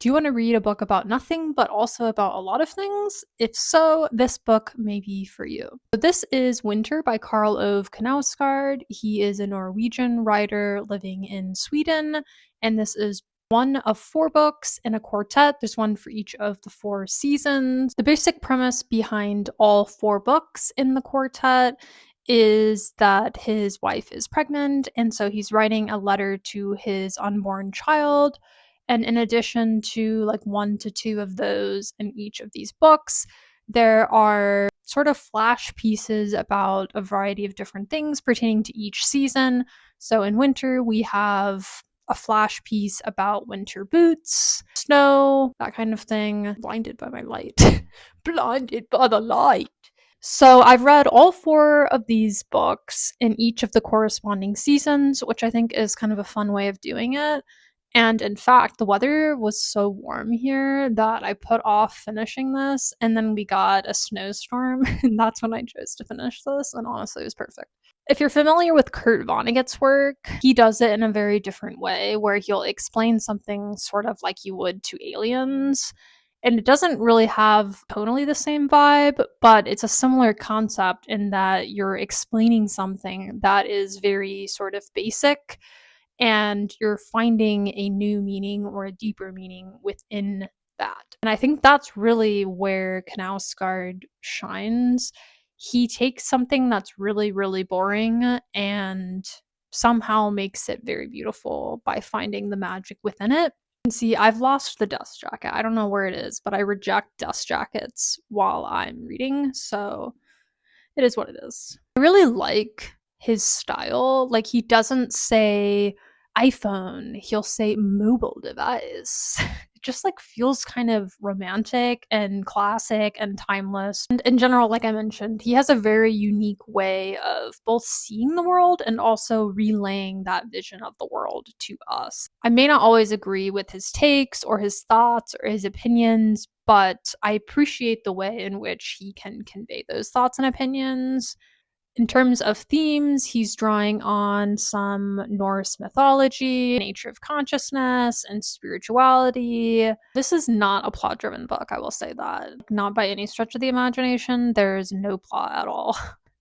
Do you want to read a book about nothing but also about a lot of things? If so, this book may be for you. So this is Winter by Karl Ove Knausgaard. He is a Norwegian writer living in Sweden, and this is one of 4 books in a quartet. There's one for each of the 4 seasons. The basic premise behind all 4 books in the quartet is that his wife is pregnant, and so he's writing a letter to his unborn child. And in addition to like 1 to 2 of those in each of these books, there are sort of flash pieces about a variety of different things pertaining to each season. So in winter, we have a flash piece about winter boots, snow, that kind of thing. Blinded by my light. Blinded by the light. So I've read all 4 of these books in each of the corresponding seasons, which I think is kind of a fun way of doing it. And in fact, the weather was so warm here that I put off finishing this, and then we got a snowstorm, and that's when I chose to finish this, and honestly, it was perfect. If you're familiar with Kurt Vonnegut's work, he does it in a very different way, where he'll explain something sort of like you would to aliens, and it doesn't really have totally the same vibe, but it's a similar concept in that you're explaining something that is very sort of basic and you're finding a new meaning or a deeper meaning within that. And I think that's really where Knausgaard shines. He takes something that's really, really boring and somehow makes it very beautiful by finding the magic within it. And see, I've lost the dust jacket. I don't know where it is, but I reject dust jackets while I'm reading, so it is what it is. I really like his style. Like, he doesn't say iPhone, he'll say mobile device. It just like feels kind of romantic and classic and timeless. And in general, like I mentioned, he has a very unique way of both seeing the world and also relaying that vision of the world to us. I may not always agree with his takes or his thoughts or his opinions, but I appreciate the way in which he can convey those thoughts and opinions. In terms of themes, he's drawing on some Norse mythology, nature of consciousness, and spirituality. This is not a plot driven book, I will say that. Not by any stretch of the imagination. There's no plot at all.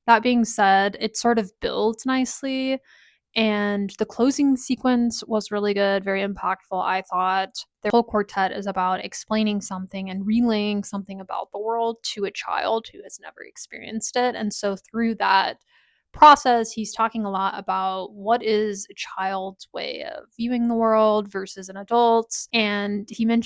That being said, it sort of builds nicely, and the closing sequence was really good, very impactful, I thought. The whole quartet is about explaining something and relaying something about the world to a child who has never experienced it. And so through that process, he's talking a lot about what is a child's way of viewing the world versus an adult's. And he mentioned